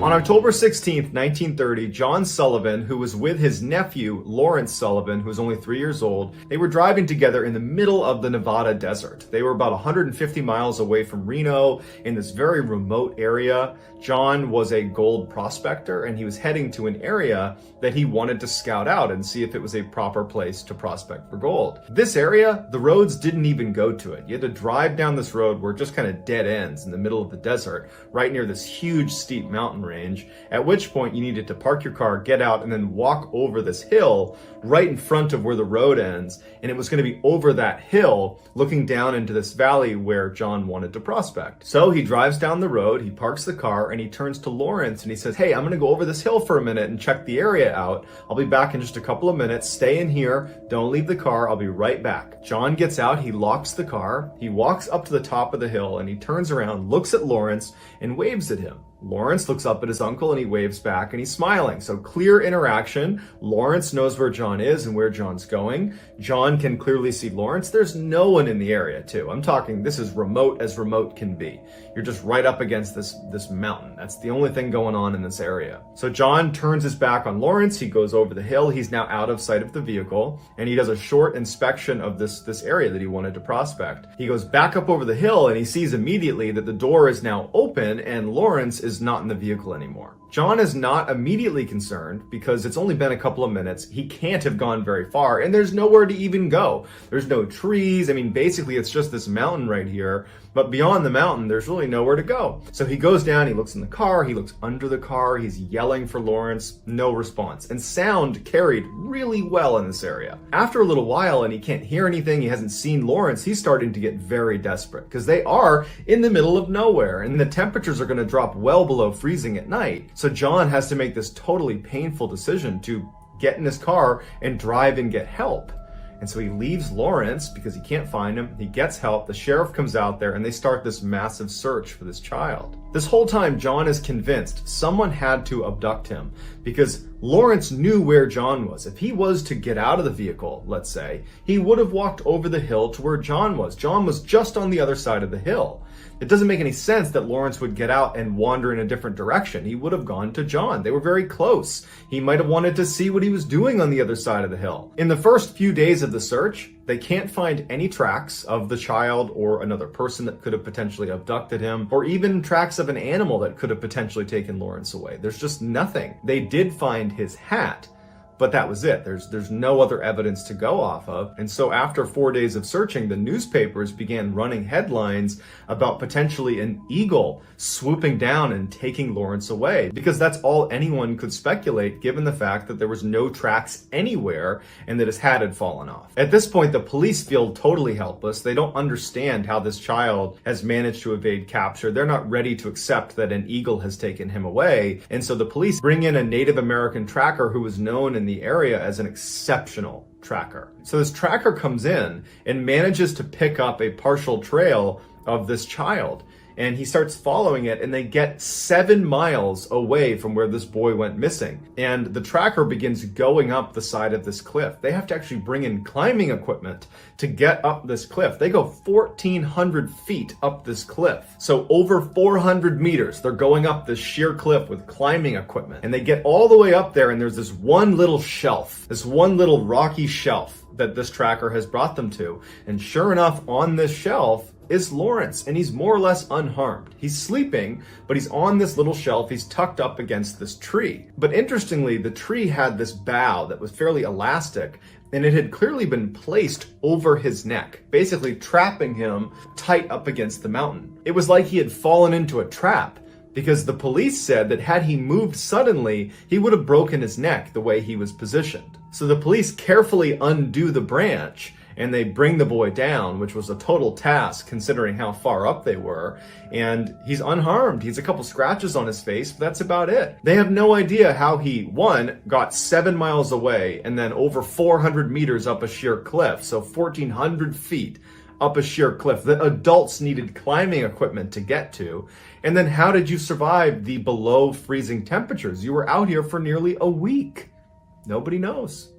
On October 16th, 1930, John Sullivan, who was with his nephew, Lawrence Sullivan, who was only 3 years old, they were driving together in the middle of the Nevada desert. They were about 150 miles away from Reno in this very remote area. John was a gold prospector, and he was heading to an area that he wanted to scout out and see if it was a proper place to prospect for gold. This area, the roads didn't even go to it. You had to drive down this road where it just kind of dead ends in the middle of the desert, right near this huge steep mountain range, at which point you needed to park your car, get out, and then walk over this hill right in front of where the road ends. And it was going to be over that hill, looking down into this valley where John wanted to prospect. So he drives down the road, he parks the car, and he turns to Lawrence and he says, "Hey, I'm going to go over this hill for a minute and check the area out. I'll be back in just a couple of minutes. Stay in here. Don't leave the car. I'll be right back." John gets out, he locks the car, he walks up to the top of the hill, and he turns around, looks at Lawrence, and waves at him. Lawrence looks up at his uncle and he waves back and he's smiling. So clear interaction. Lawrence knows where John is and where John's going. John can clearly see Lawrence. There's no one in the area too. I'm talking, this is remote as remote can be. You're just right up against this mountain. That's the only thing going on in this area. So John turns his back on Lawrence. He goes over the hill. He's now out of sight of the vehicle, and he does a short inspection of this area that he wanted to prospect. He goes back up over the hill and he sees immediately that the door is now open and Lawrence is not in the vehicle anymore. John is not immediately concerned because it's only been a couple of minutes. He can't have gone very far and there's nowhere to even go. There's no trees. I mean, basically it's just this mountain right here, but beyond the mountain, there's really nowhere to go. So he goes down, he looks in the car, he looks under the car, he's yelling for Lawrence, no response. And sound carried really well in this area. After a little while and he can't hear anything, he hasn't seen Lawrence, he's starting to get very desperate because they are in the middle of nowhere and the temperatures are going to drop well below freezing at night. So John has to make this totally painful decision to get in his car and drive and get help. And so he leaves Lawrence because he can't find him. He gets help. The sheriff comes out there and they start this massive search for this child. This whole time, John is convinced someone had to abduct him because Lawrence knew where John was. If he was to get out of the vehicle, let's say, he would have walked over the hill to where John was. John was just on the other side of the hill. It doesn't make any sense that Lawrence would get out and wander in a different direction. He would have gone to John. They were very close. He might have wanted to see what he was doing on the other side of the hill. In the first few days of the search, they can't find any tracks of the child or another person that could have potentially abducted him, or even tracks of an animal that could have potentially taken Lawrence away. There's just nothing. They did find his hat, but that was it. There's no other evidence to go off of. And so after 4 days of searching, the newspapers began running headlines about potentially an eagle swooping down and taking Lawrence away, because that's all anyone could speculate given the fact that there was no tracks anywhere and that his hat had fallen off. At this point, the police feel totally helpless. They don't understand how this child has managed to evade capture. They're not ready to accept that an eagle has taken him away. And so the police bring in a Native American tracker who was known in the area as an exceptional tracker. So this tracker comes in and manages to pick up a partial trail of this child. And he starts following it, and they get 7 miles away from where this boy went missing. And the tracker begins going up the side of this cliff. They have to actually bring in climbing equipment to get up this cliff. They go 1,400 feet up this cliff. So over 400 meters, they're going up this sheer cliff with climbing equipment. And they get all the way up there, and there's this one little shelf, this one little rocky shelf that this tracker has brought them to. And sure enough, on this shelf is Lawrence, and he's more or less unharmed. He's sleeping, but he's on this little shelf. He's tucked up against this tree. But interestingly, the tree had this bough that was fairly elastic, and it had clearly been placed over his neck, basically trapping him tight up against the mountain. It was like he had fallen into a trap, because the police said that had he moved suddenly, he would have broken his neck the way he was positioned. So the police carefully undo the branch, and they bring the boy down, which was a total task considering how far up they were. And he's unharmed. He's a couple scratches on his face, but that's about it. They have no idea how he, one, got 7 miles away and then over 400 meters up a sheer cliff, so 1,400 feet up a sheer cliff that adults needed climbing equipment to get to. And then how did you survive the below freezing temperatures? You were out here for nearly a week. Nobody knows.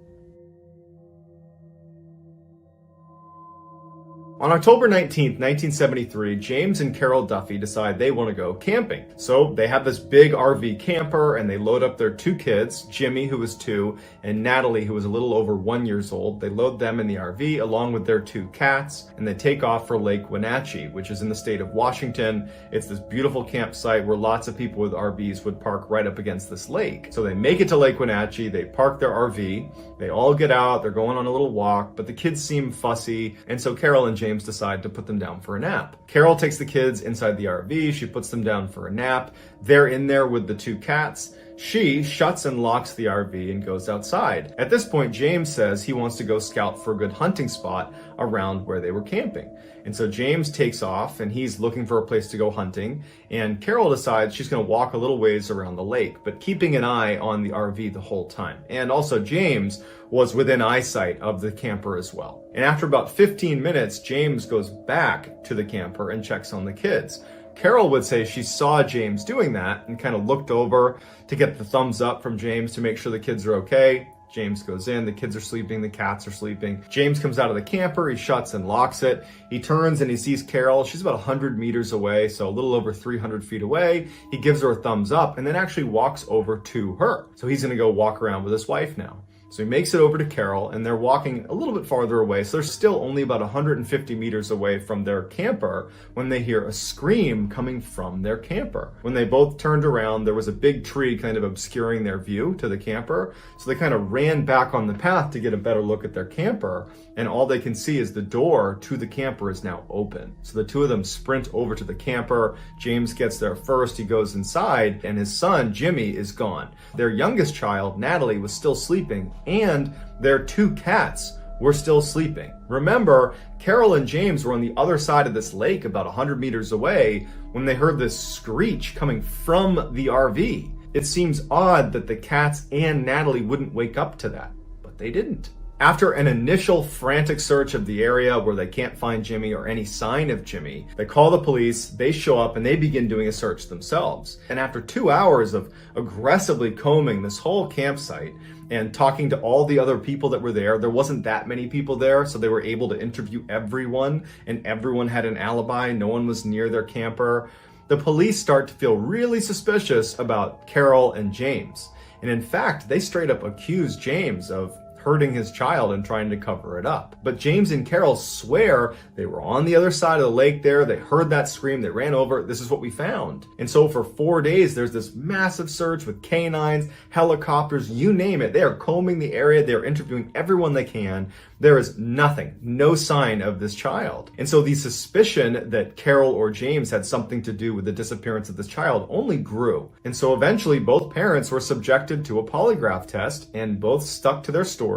On October 19th, 1973, James and Carol Duffy decide they want to go camping. So they have this big RV camper and they load up their two kids, Jimmy, who was 2, and Natalie, who was a little over 1 year old. They load them in the RV along with their 2 cats, and they take off for Lake Wenatchee, which is in the state of Washington. It's this beautiful campsite where lots of people with RVs would park right up against this lake. So they make it to Lake Wenatchee, they park their RV, they all get out, they're going on a little walk, but the kids seem fussy, and so Carol and James decide to put them down for a nap. Carol takes the kids inside the RV, she puts them down for a nap. They're in there with the 2 cats. She shuts and locks the RV and goes outside. At this point, James says he wants to go scout for a good hunting spot around where they were camping. And so James takes off and he's looking for a place to go hunting. And Carol decides she's going to walk a little ways around the lake, but keeping an eye on the RV the whole time. And also James was within eyesight of the camper as well. And after about 15 minutes, James goes back to the camper and checks on the kids. Carol would say she saw James doing that and kind of looked over to get the thumbs up from James to make sure the kids are okay. James goes in, the kids are sleeping, the cats are sleeping. James comes out of the camper, he shuts and locks it. He turns and he sees Carol. She's about 100 meters away, so a little over 300 feet away. He gives her a thumbs up and then actually walks over to her. So he's gonna go walk around with his wife now. So he makes it over to Carol and they're walking a little bit farther away. So they're still only about 150 meters away from their camper when they hear a scream coming from their camper. When they both turned around, there was a big tree kind of obscuring their view to the camper. So they kind of ran back on the path to get a better look at their camper. And all they can see is the door to the camper is now open. So the 2 of them sprint over to the camper. James gets there first, he goes inside, and his son, Jimmy, is gone. Their youngest child, Natalie, was still sleeping, and their 2 cats were still sleeping. Remember, Carol and James were on the other side of this lake about 100 meters away when they heard this screech coming from the RV. It seems odd that the cats and Natalie wouldn't wake up to that, but they didn't. After an initial frantic search of the area where they can't find Jimmy or any sign of Jimmy, they call the police, they show up, and they begin doing a search themselves. And after 2 hours of aggressively combing this whole campsite and talking to all the other people that were there wasn't that many people there, so they were able to interview everyone, and everyone had an alibi, no one was near their camper. The police start to feel really suspicious about Carol and James. And in fact, they straight up accuse James of hurting his child and trying to cover it up. But James and Carol swear they were on the other side of the lake there, they heard that scream, they ran over, this is what we found. And so for 4 days, there's this massive search with canines, helicopters, you name it. They are combing the area, they're interviewing everyone they can. There is nothing, no sign of this child. And so the suspicion that Carol or James had something to do with the disappearance of this child only grew. And so eventually both parents were subjected to a polygraph test and both stuck to their story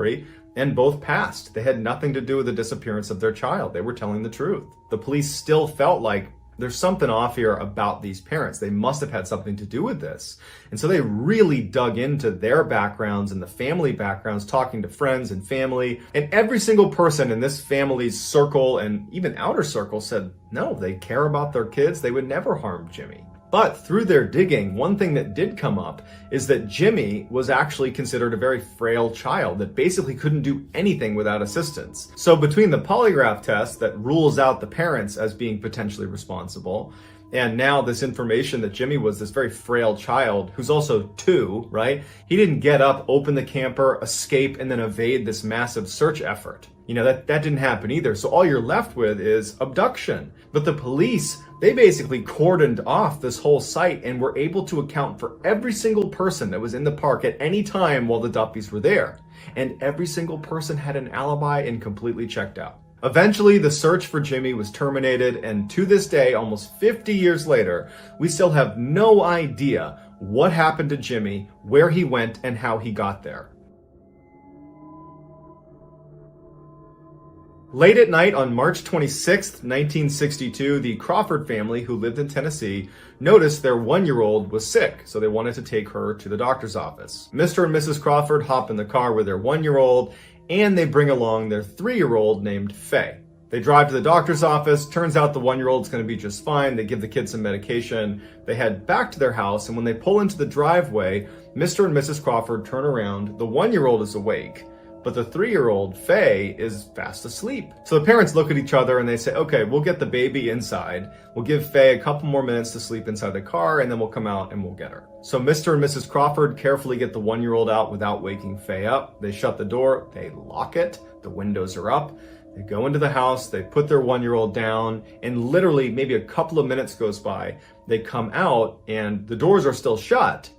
and both passed. They had nothing to do with the disappearance of their child. They were telling the truth. The police still felt like there's something off here about these parents. They must have had something to do with this. And so they really dug into their backgrounds and the family backgrounds, talking to friends and family. And every single person in this family's circle and even outer circle said, no, they care about their kids. They would never harm Jimmy. But through their digging, one thing that did come up is that Jimmy was actually considered a very frail child that basically couldn't do anything without assistance. So between the polygraph test that rules out the parents as being potentially responsible, and now this information that Jimmy was this very frail child who's also 2, right? He didn't get up, open the camper, escape, and then evade this massive search effort. You know, that didn't happen either. So all you're left with is abduction. But the police, they basically cordoned off this whole site and were able to account for every single person that was in the park at any time while the Duffys were there. And every single person had an alibi and completely checked out. Eventually, the search for Jimmy was terminated, and to this day, almost 50 years later, we still have no idea what happened to Jimmy, where he went, and how he got there. Late at night on March 26th, 1962, the Crawford family, who lived in Tennessee, noticed their 1-year-old was sick, so they wanted to take her to the doctor's office. Mr. and Mrs. Crawford hop in the car with their 1-year-old, and they bring along their 3-year-old named Faye. They drive to the doctor's office. Turns out the 1-year-old's going to be just fine. They give the kid some medication. They head back to their house, and when they pull into the driveway, Mr. and Mrs. Crawford turn around. The 1-year-old is awake, but the 3-year-old, Faye, is fast asleep. So the parents look at each other and they say, okay, we'll get the baby inside. We'll give Faye a couple more minutes to sleep inside the car, and then we'll come out and we'll get her. So Mr. and Mrs. Crawford carefully get the 1-year-old out without waking Faye up. They shut the door, they lock it, the windows are up. They go into the house, they put their 1-year-old down, and literally maybe a couple of minutes goes by. They come out and the doors are still shut,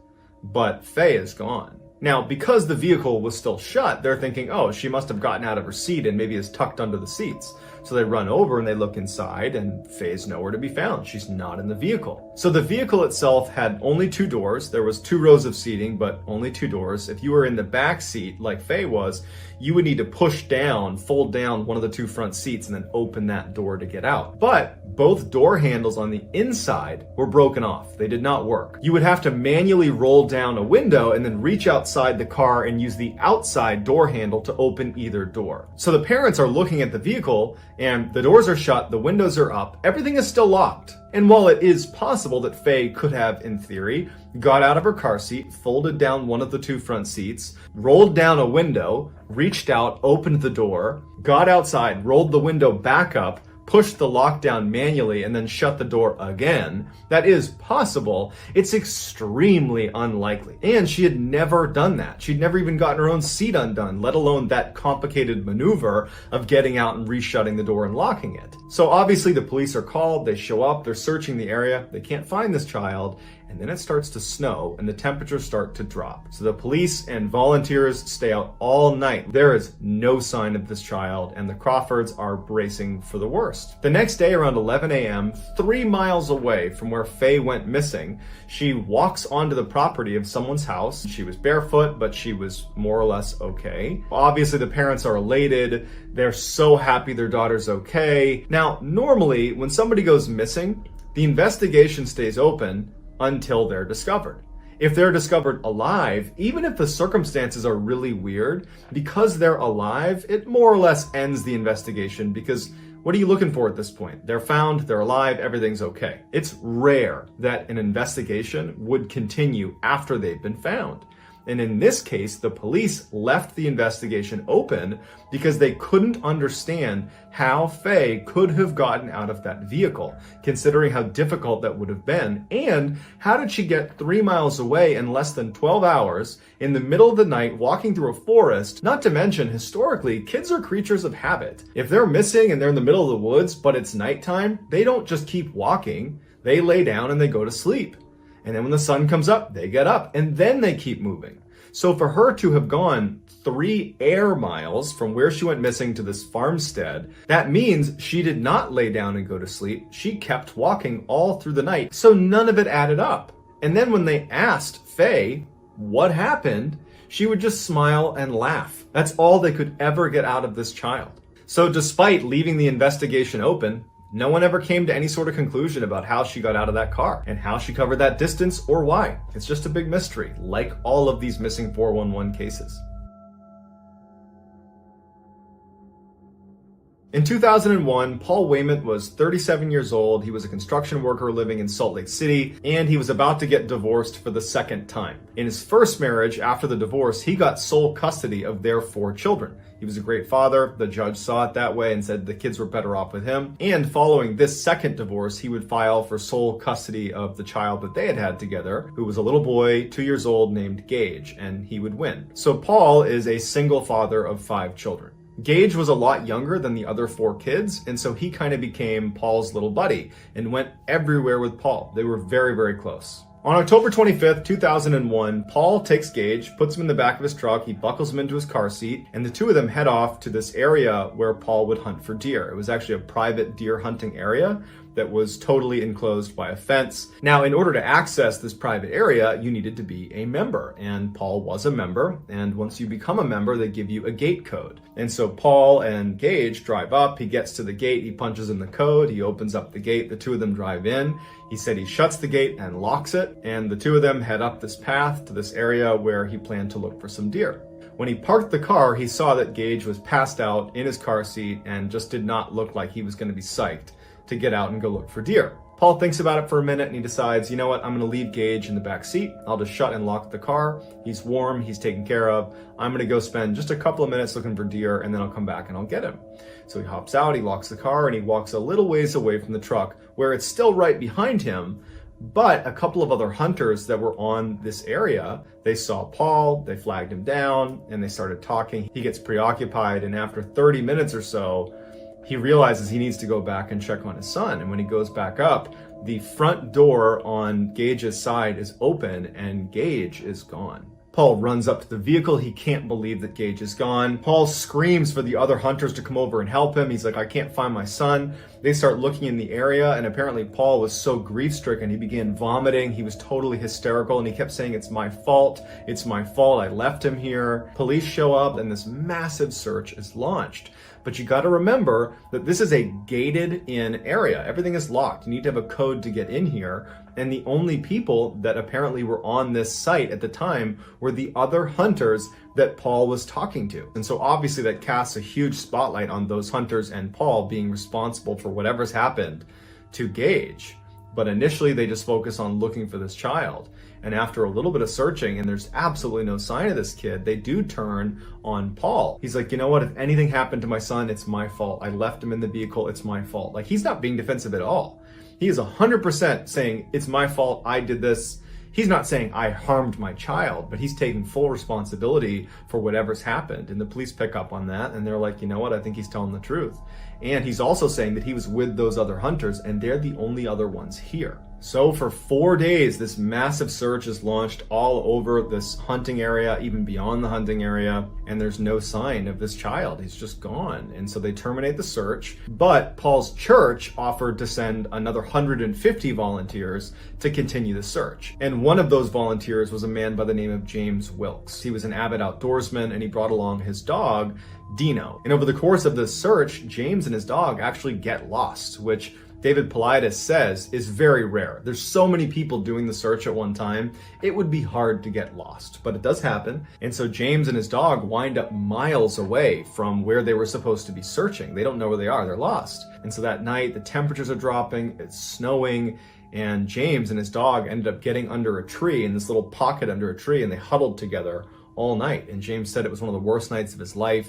but Faye is gone. Now, because the vehicle was still shut, they're thinking, oh, she must have gotten out of her seat and maybe is tucked under the seats. So they run over and they look inside, and Faye's nowhere to be found. She's not in the vehicle. So the vehicle itself had only 2 doors. There was 2 rows of seating, but only 2 doors. If you were in the back seat like Faye was, you would need to push down, fold down one of the 2 front seats and then open that door to get out. But both door handles on the inside were broken off. They did not work. You would have to manually roll down a window and then reach outside the car and use the outside door handle to open either door. So the parents are looking at the vehicle and the doors are shut, the windows are up, everything is still locked. And while it is possible that Faye could have, in theory, got out of her car seat, folded down one of the 2 front seats, rolled down a window, reached out, opened the door, got outside, rolled the window back up, pushed the lockdown manually, and then shut the door again, that is possible. It's extremely unlikely. And she had never done that. She'd never even gotten her own seat undone, let alone that complicated maneuver of getting out and reshutting the door and locking it. So obviously the police are called, they show up, they're searching the area, they can't find this child, and then it starts to snow and the temperatures start to drop. So the police and volunteers stay out all night. There is no sign of this child, and the Crawfords are bracing for the worst. The next day around 11 a.m., 3 miles away from where Faye went missing, she walks onto the property of someone's house. She was barefoot, but she was more or less okay. Obviously the parents are elated. They're so happy their daughter's okay. Now, normally when somebody goes missing, the investigation stays open until they're discovered. If they're discovered alive, even if the circumstances are really weird, because they're alive, it more or less ends the investigation, because what are you looking for at this point? They're found, they're alive, everything's okay. It's rare that an investigation would continue after they've been found. And in this case, the police left the investigation open because they couldn't understand how Faye could have gotten out of that vehicle, considering how difficult that would have been. And how did she get 3 miles away in less than 12 hours in the middle of the night walking through a forest? Not to mention, historically, kids are creatures of habit. If they're missing and they're in the middle of the woods, but it's nighttime, they don't just keep walking. They lay down and they go to sleep. And then when the sun comes up, they get up and then they keep moving. So for her to have gone 3 air miles from where she went missing to this farmstead, that means she did not lay down and go to sleep. She kept walking all through the night. So none of it added up. And then when they asked Faye what happened, she would just smile and laugh. That's all they could ever get out of this child. So despite leaving the investigation open, no one ever came to any sort of conclusion about how she got out of that car and how she covered that distance or why. It's just a big mystery, like all of these missing 411 cases. In 2001, Paul Wayment was 37 years old. He was a construction worker living in Salt Lake City, and he was about to get divorced for the 2nd time. In his first marriage, after the divorce, he got sole custody of their 4 children. He was a great father. The judge saw it that way and said the kids were better off with him. And following this second divorce, he would file for sole custody of the child that they had had together, who was a little boy, 2 years old, named Gage, and he would win. So Paul is a single father of 5 children. Gage was a lot younger than the other 4 kids, and so he kind of became Paul's little buddy and went everywhere with Paul. They were very, very close. On October 25th, 2001, Paul takes Gage, puts him in the back of his truck, he buckles him into his car seat, and the 2 of them head off to this area where Paul would hunt for deer. It was actually a private deer hunting area that was totally enclosed by a fence. Now, in order to access this private area, you needed to be a member, and Paul was a member, and once you become a member, they give you a gate code. And so Paul and Gage drive up, he gets to the gate, he punches in the code, he opens up the gate, the 2 of them drive in. He said he shuts the gate and locks it, and the 2 of them head up this path to this area where he planned to look for some deer. When he parked the car, he saw that Gage was passed out in his car seat and just did not look like he was going to be psyched to get out and go look for deer. Paul thinks about it for a minute and he decides, you know what, I'm going to leave Gage in the back seat. I'll just shut and lock the car. He's warm, he's taken care of. I'm going to go spend just a couple of minutes looking for deer, and then I'll come back and I'll get him. So he hops out, he locks the car, and he walks a little ways away from the truck where it's still right behind him. But a couple of other hunters that were on this area, they saw Paul, they flagged him down, and they started talking. He gets preoccupied, and after 30 minutes or so, he realizes he needs to go back and check on his son. And when he goes back up, the front door on Gage's side is open, and Gage is gone. Paul runs up to the vehicle. He can't believe that Gage is gone. Paul screams for the other hunters to come over and help him. He's like, I can't find my son. They start looking in the area, and apparently Paul was so grief-stricken, he began vomiting. He was totally hysterical, and he kept saying, it's my fault. It's my fault. I left him here. Police show up, and this massive search is launched. But you got to remember that this is a gated-in area. Everything is locked. You need to have a code to get in here. And the only people that apparently were on this site at the time were the other hunters that Paul was talking to. And so obviously that casts a huge spotlight on those hunters and Paul being responsible for whatever's happened to Gage. But initially they just focus on looking for this child. And after a little bit of searching, and there's absolutely no sign of this kid, they do turn on Paul. He's like, you know what, if anything happened to my son, it's my fault. I left him in the vehicle, it's my fault. Like, he's not being defensive at all. He is 100% saying, it's my fault, I did this. He's not saying I harmed my child, but he's taking full responsibility for whatever's happened. And the police pick up on that, and they're like, you know what, I think he's telling the truth. And he's also saying that he was with those other hunters, and they're the only other ones here. So for 4 days, this massive search is launched all over this hunting area, even beyond the hunting area, and there's no sign of this child. He's just gone. And so they terminate the search, but Paul's church offered to send another 150 volunteers to continue the search. And one of those volunteers was a man by the name of James Wilkes. He was an avid outdoorsman, and he brought along his dog, Dino. And over the course of this search, James and his dog actually get lost, which David Paulides says is very rare. There's so many people doing the search at one time, it would be hard to get lost, but it does happen. And so James and his dog wind up miles away from where they were supposed to be searching. They don't know where they are, they're lost. And so that night, the temperatures are dropping, it's snowing, and James and his dog ended up getting under a tree, in this little pocket under a tree, and they huddled together all night. And James said it was one of the worst nights of his life.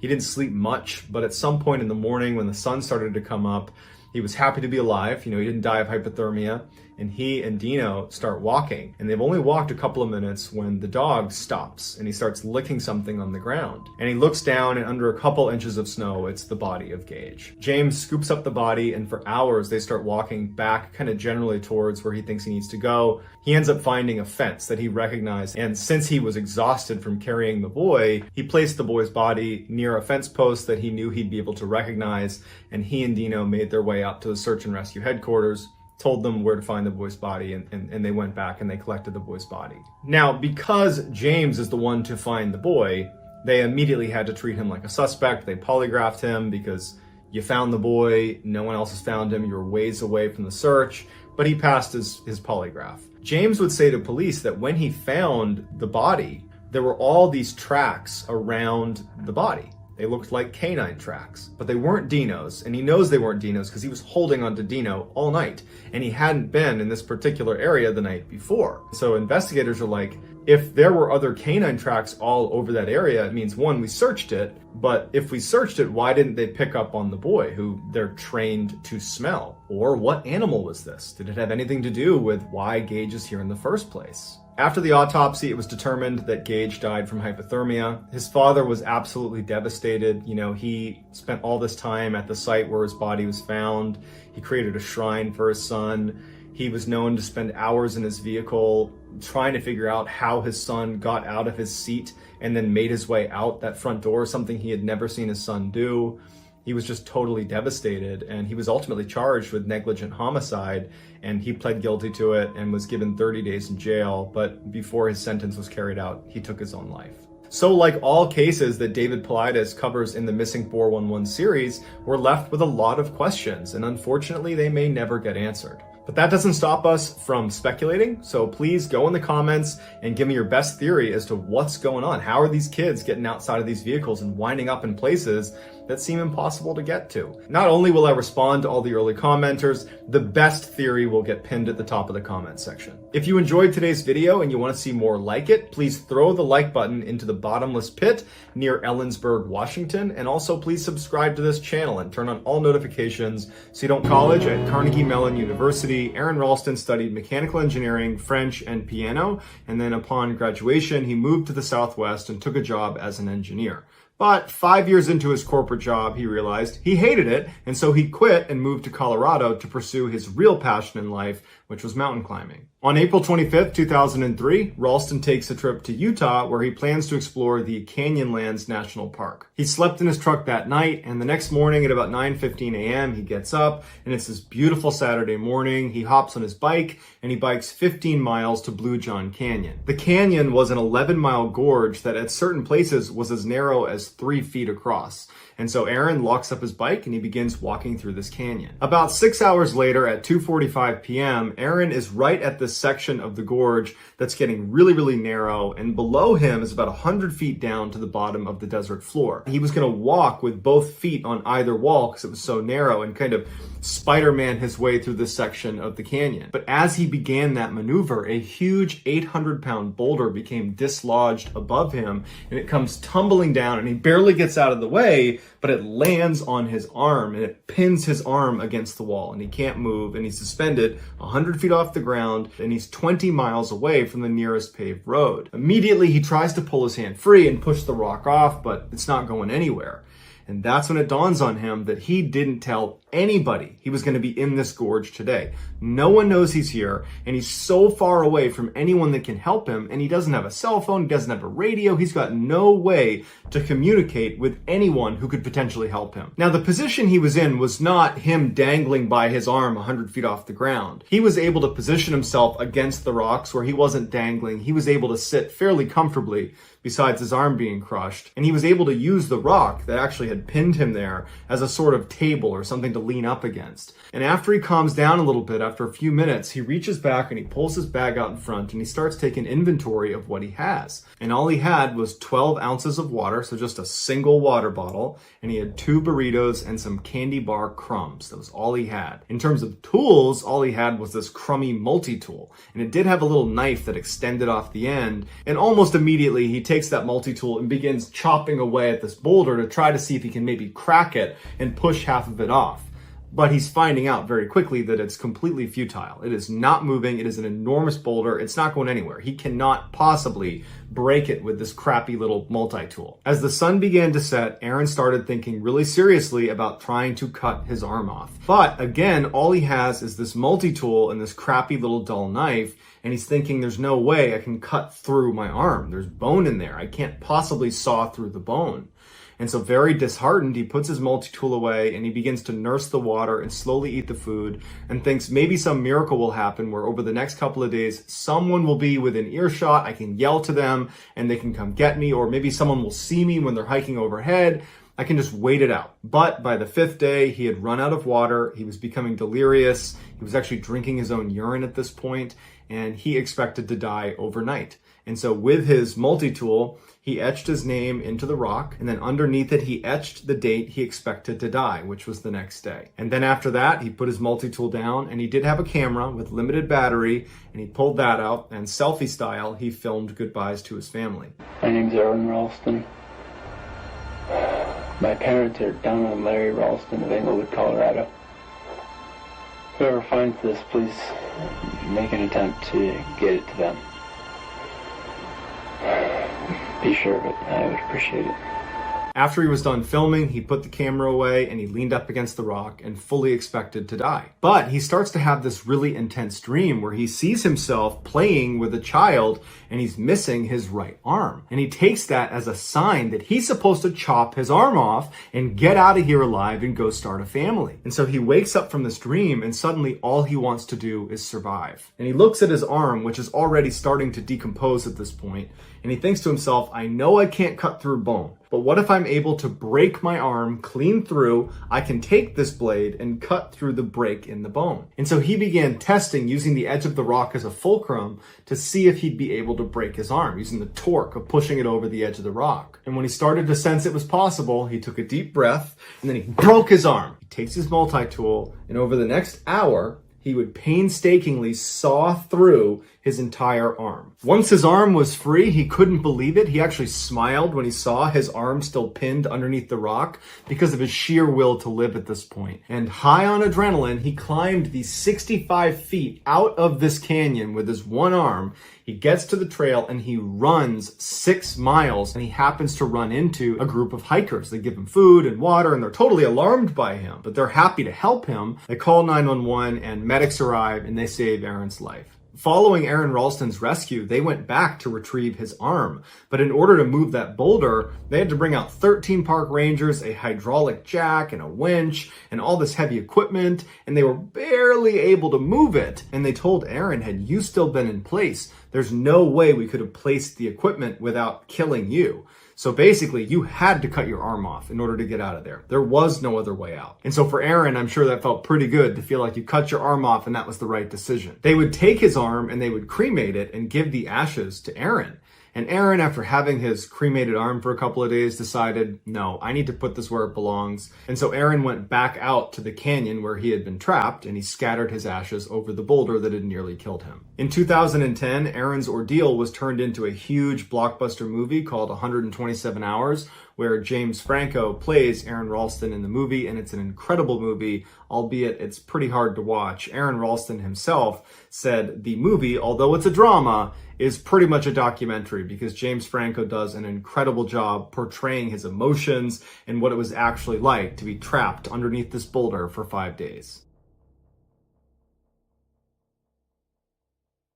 He didn't sleep much, but at some point in the morning when the sun started to come up, he was happy to be alive. You know, he didn't die of hypothermia. And he and Dino start walking. And they've only walked a couple of minutes when the dog stops and he starts licking something on the ground. And he looks down, and under a couple inches of snow, it's the body of Gage. James scoops up the body, and for hours they start walking back kind of generally towards where he thinks he needs to go. He ends up finding a fence that he recognized. And since he was exhausted from carrying the boy, he placed the boy's body near a fence post that he knew he'd be able to recognize. And he and Dino made their way up to the search and rescue headquarters, told them where to find the boy's body, and they went back and they collected the boy's body. Now, because James is the one to find the boy, they immediately had to treat him like a suspect. They polygraphed him because you found the boy, no one else has found him, you're ways away from the search, but he passed his polygraph. James would say to police that when he found the body, there were all these tracks around the body. They looked like canine tracks, but they weren't Dino's, and he knows they weren't Dino's because he was holding onto Dino all night, and he hadn't been in this particular area the night before. So investigators are like, if there were other canine tracks all over that area, it means, one, we searched it, but if we searched it, why didn't they pick up on the boy, who they're trained to smell? Or what animal was this? Did it have anything to do with why Gage is here in the first place? After the autopsy, it was determined that Gage died from hypothermia. His father was absolutely devastated. You know, he spent all this time at the site where his body was found. He created a shrine for his son. He was known to spend hours in his vehicle trying to figure out how his son got out of his seat and then made his way out that front door, something he had never seen his son do. He was just totally devastated, and he was ultimately charged with negligent homicide, and he pled guilty to it and was given 30 days in jail, but before his sentence was carried out, he took his own life. So like all cases that David Paulides covers in the Missing 411 series, we're left with a lot of questions, and unfortunately they may never get answered. But that doesn't stop us from speculating, so please go in the comments and give me your best theory as to what's going on. How are these kids getting outside of these vehicles and winding up in places that seem impossible to get to? Not only will I respond to all the early commenters, the best theory will get pinned at the top of the comment section. If you enjoyed today's video and you want to see more like it, please throw the like button into the bottomless pit near Ellensburg, Washington, and also please subscribe to this channel and turn on all notifications so you don't college at Carnegie Mellon University. Aaron Ralston studied mechanical engineering, French, and piano, and then upon graduation, he moved to the Southwest and took a job as an engineer. But 5 years into his corporate job, he realized he hated it, and so he quit and moved to Colorado to pursue his real passion in life, which was mountain climbing. On April 25th, 2003, Ralston takes a trip to Utah where he plans to explore the Canyonlands National Park. He slept in his truck that night, and the next morning at about 9:15 a.m., he gets up, and it's this beautiful Saturday morning. He hops on his bike, and he bikes 15 miles to Blue John Canyon. The canyon was an 11-mile gorge that at certain places was as narrow as 3 feet across. And so Aaron locks up his bike and he begins walking through this canyon. About 6 hours later at 2:45 p.m., Aaron is right at this section of the gorge that's getting really, really narrow, and below him is about 100 feet down to the bottom of the desert floor. He was going to walk with both feet on either wall because it was so narrow and kind of Spider-Man his way through this section of the canyon. But as he began that maneuver, a huge 800-pound boulder became dislodged above him, and it comes tumbling down, and he barely gets out of the way, but it lands on his arm, and it pins his arm against the wall, and he can't move, and he's suspended 100 feet off the ground, and he's 20 miles away from the nearest paved road. Immediately, he tries to pull his hand free and push the rock off, but it's not going anywhere. And that's when it dawns on him that he didn't tell anybody he was going to be in this gorge today. No one knows he's here, and he's so far away from anyone that can help him, and he doesn't have a cell phone, he doesn't have a radio, he's got no way to communicate with anyone who could potentially help him. Now, the position he was in was not him dangling by his arm 100 feet off the ground. He was able to position himself against the rocks where he wasn't dangling. He was able to sit fairly comfortably besides his arm being crushed, and he was able to use the rock that actually had pinned him there as a sort of table or something to lean up against. And after he calms down a little bit, after a few minutes, he reaches back and he pulls his bag out in front and he starts taking inventory of what he has. And all he had was 12 ounces of water, so just a single water bottle, and he had 2 burritos and some candy bar crumbs. That was all he had. In terms of tools, all he had was this crummy multi-tool, and it did have a little knife that extended off the end, and almost immediately he takes that multi-tool and begins chopping away at this boulder to try to see if he can maybe crack it and push half of it off. But he's finding out very quickly that it's completely futile. It is not moving. It is an enormous boulder. It's not going anywhere. He cannot possibly break it with this crappy little multi-tool. As the sun began to set, Aaron started thinking really seriously about trying to cut his arm off. But again, all he has is this multi-tool and this crappy little dull knife, and he's thinking there's no way I can cut through my arm. There's bone in there. I can't possibly saw through the bone. And so very disheartened, he puts his multi-tool away and he begins to nurse the water and slowly eat the food and thinks maybe some miracle will happen where over the next couple of days, someone will be within earshot. I can yell to them and they can come get me, or maybe someone will see me when they're hiking overhead. I can just wait it out. But by the 5th day, he had run out of water. He was becoming delirious. He was actually drinking his own urine at this point, and he expected to die overnight. And so with his multi-tool, he etched his name into the rock, and then underneath it, he etched the date he expected to die, which was the next day. And then after that, he put his multi-tool down, and he did have a camera with limited battery, and he pulled that out, and selfie style, he filmed goodbyes to his family. My name's Aaron Ralston. My parents are Donna and Larry Ralston of Englewood, Colorado. Whoever finds this, please make an attempt to get it to them. Be sure of it. I would appreciate it. After he was done filming, he put the camera away and he leaned up against the rock and fully expected to die. But he starts to have this really intense dream where he sees himself playing with a child and he's missing his right arm. And he takes that as a sign that he's supposed to chop his arm off and get out of here alive and go start a family. And so he wakes up from this dream and suddenly all he wants to do is survive. And he looks at his arm, which is already starting to decompose at this point, and he thinks to himself, I know I can't cut through bone, but what if I'm able to break my arm clean through? I can take this blade and cut through the break in the bone. And so he began testing using the edge of the rock as a fulcrum to see if he'd be able to break his arm, using the torque of pushing it over the edge of the rock. And when he started to sense it was possible, he took a deep breath and then he broke his arm. He takes his multi-tool, and over the next hour, he would painstakingly saw through his entire arm. Once his arm was free, he couldn't believe it. He actually smiled when he saw his arm still pinned underneath the rock because of his sheer will to live at this point. And high on adrenaline, he climbed the 65 feet out of this canyon with his one arm. He gets to the trail and he runs 6 miles, and he happens to run into a group of hikers. They give him food and water and they're totally alarmed by him, but they're happy to help him. They call 911 and medics arrive and they save Aaron's life. Following Aaron Ralston's rescue, they went back to retrieve his arm. But in order to move that boulder, they had to bring out 13 park rangers, a hydraulic jack, and a winch, and all this heavy equipment, and they were barely able to move it. And they told Aaron, had you still been in place, there's no way we could have placed the equipment without killing you. So basically, you had to cut your arm off in order to get out of there. There was no other way out. And so for Aaron, I'm sure that felt pretty good to feel like you cut your arm off and that was the right decision. They would take his arm and they would cremate it and give the ashes to Aaron. And Aaron, after having his cremated arm for a couple of days, decided, no, I need to put this where it belongs. And so Aaron went back out to the canyon where he had been trapped, and he scattered his ashes over the boulder that had nearly killed him. In 2010, Aaron's ordeal was turned into a huge blockbuster movie called 127 Hours, where James Franco plays Aaron Ralston in the movie, and it's an incredible movie, albeit it's pretty hard to watch. Aaron Ralston himself said the movie, although it's a drama, is pretty much a documentary because James Franco does an incredible job portraying his emotions and what it was actually like to be trapped underneath this boulder for 5 days.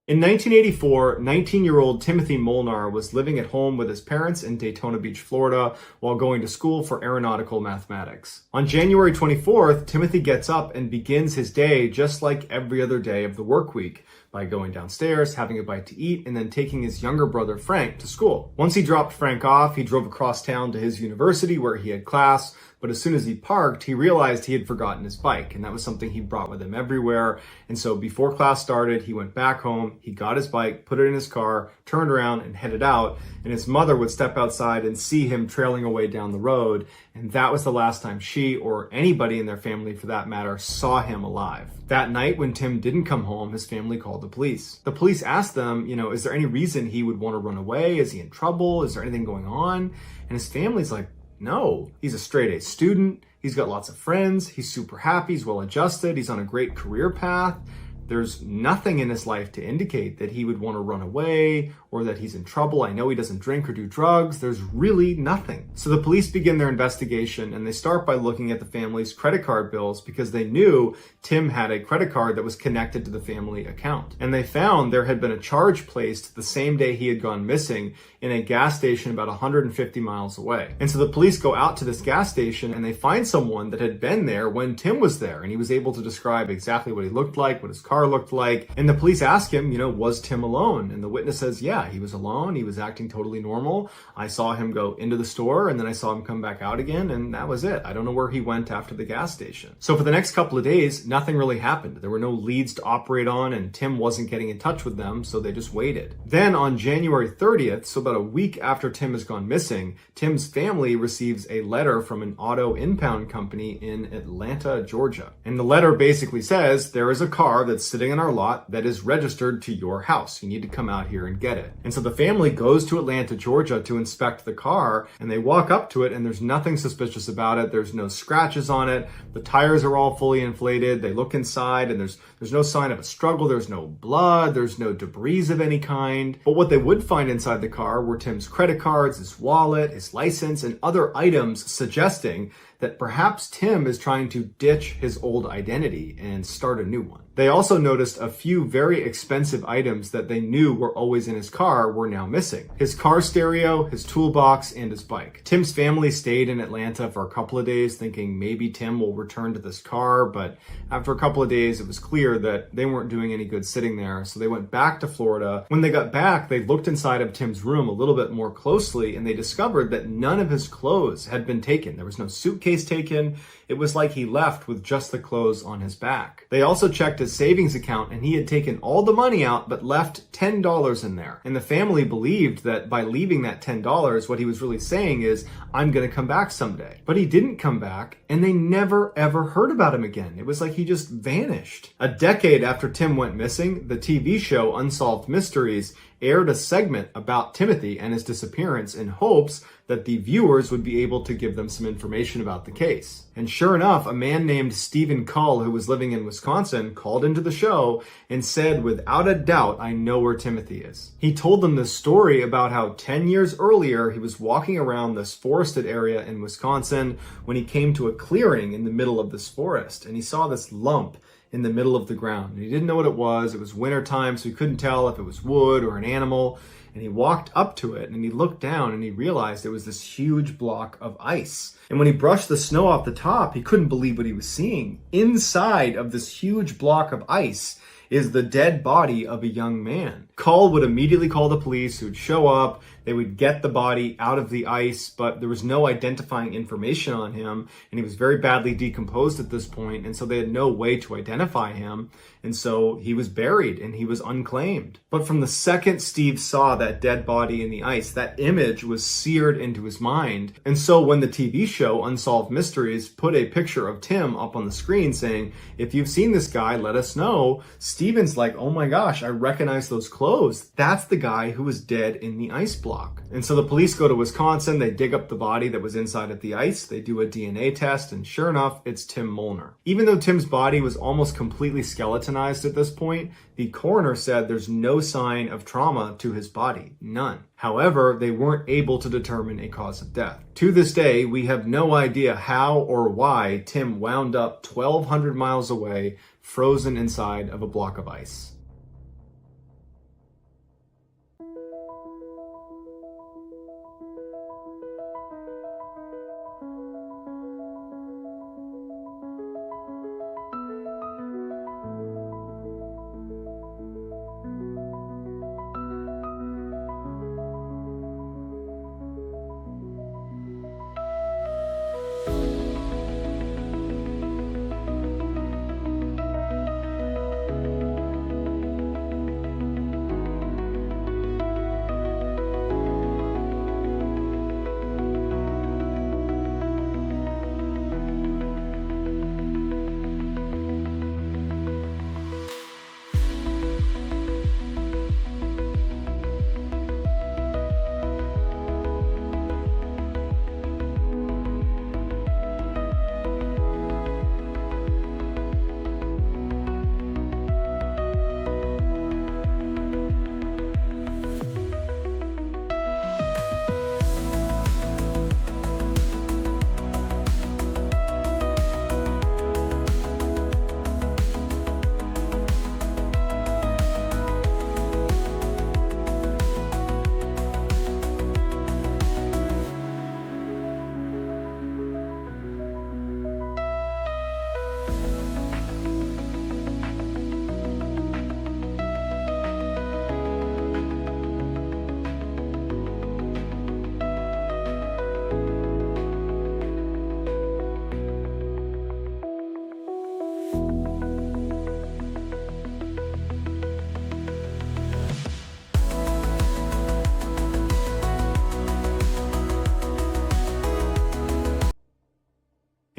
In 1984, 19-year-old Timothy Molnar was living at home with his parents in Daytona Beach, Florida, while going to school for aeronautical mathematics. On January 24th, Timothy gets up and begins his day just like every other day of the work week, by going downstairs, having a bite to eat, and then taking his younger brother Frank to school. Once he dropped Frank off, he drove across town to his university where he had class, but as soon as he parked, he realized he had forgotten his bike, and that was something he brought with him everywhere. And so before class started, he went back home, he got his bike, put it in his car, turned around and headed out, and his mother would step outside and see him trailing away down the road, and that was the last time she, or anybody in their family for that matter, saw him alive. That night when Tim didn't come home, his family called the police. The police asked them, is there any reason he would want to run away? Is he in trouble? Is there anything going on? And his family's like, no, he's a straight-A student. He's got lots of friends. He's super happy. He's well-adjusted. He's on a great career path. There's nothing in his life to indicate that he would want to run away or that he's in trouble. I know he doesn't drink or do drugs. There's really nothing. So the police begin their investigation, and they start by looking at the family's credit card bills because they knew Tim had a credit card that was connected to the family account. And they found there had been a charge placed the same day he had gone missing in a gas station about 150 miles away. And so the police go out to this gas station and they find someone that had been there when Tim was there, and he was able to describe exactly what he looked like, what his car looked like. And the police ask him, was Tim alone? And the witness says, yeah, he was alone. He was acting totally normal. I saw him go into the store and then I saw him come back out again, and that was it. I don't know where he went after the gas station. So for the next couple of days, nothing really happened. There were no leads to operate on, and Tim wasn't getting in touch with them, so they just waited. Then on January 30th, so about a week after Tim has gone missing, Tim's family receives a letter from an auto impound company in Atlanta, Georgia. And the letter basically says, there is a car that's sitting in our lot that is registered to your house. You need to come out here and get it. And so the family goes to Atlanta, Georgia to inspect the car, and they walk up to it and there's nothing suspicious about it. There's no scratches on it. The tires are all fully inflated. They look inside and there's no sign of a struggle. There's no blood. There's no debris of any kind. But what they would find inside the car were Tim's credit cards, his wallet, his license, and other items suggesting that perhaps Tim is trying to ditch his old identity and start a new one. They also noticed a few very expensive items that they knew were always in his car were now missing. His car stereo, his toolbox, and his bike. Tim's family stayed in Atlanta for a couple of days thinking maybe Tim will return to this car, but after a couple of days it was clear that they weren't doing any good sitting there, so they went back to Florida. When they got back, they looked inside of Tim's room a little bit more closely and they discovered that none of his clothes had been taken. There was no suitcase taken. It was like he left with just the clothes on his back. They also checked his savings account and he had taken all the money out but left $10 in there. And the family believed that by leaving that $10, what he was really saying is, I'm gonna come back someday. But he didn't come back and they never ever heard about him again. It was like he just vanished. A decade after Tim went missing, the TV show Unsolved Mysteries aired a segment about Timothy and his disappearance in hopes that the viewers would be able to give them some information about the case. And sure enough, a man named Stephen Cull, who was living in Wisconsin, called into the show and said, without a doubt, I know where Timothy is. He told them this story about how 10 years earlier, he was walking around this forested area in Wisconsin when he came to a clearing in the middle of this forest, and he saw this lump in the middle of the ground. And he didn't know what it was. It was wintertime, so he couldn't tell if it was wood or an animal. And he walked up to it and he looked down and he realized it was this huge block of ice. And when he brushed the snow off the top, he couldn't believe what he was seeing. Inside of this huge block of ice is the dead body of a young man. Cull would immediately call the police, who would show up. They would get the body out of the ice, but there was no identifying information on him, and he was very badly decomposed at this point, and so they had no way to identify him, and so he was buried and he was unclaimed. But from the second Steve saw that dead body in the ice, that image was seared into his mind. And so when the TV show Unsolved Mysteries put a picture of Tim up on the screen saying, if you've seen this guy, let us know, Steven's like, oh my gosh, I recognize those clothes. That's the guy who was dead in the ice block. And so the police go to Wisconsin, they dig up the body that was inside of the ice, they do a DNA test, and sure enough, it's Tim Molnar. Even though Tim's body was almost completely skeletonized at this point, the coroner said there's no sign of trauma to his body, none. However, they weren't able to determine a cause of death. To this day, we have no idea how or why Tim wound up 1,200 miles away, frozen inside of a block of ice.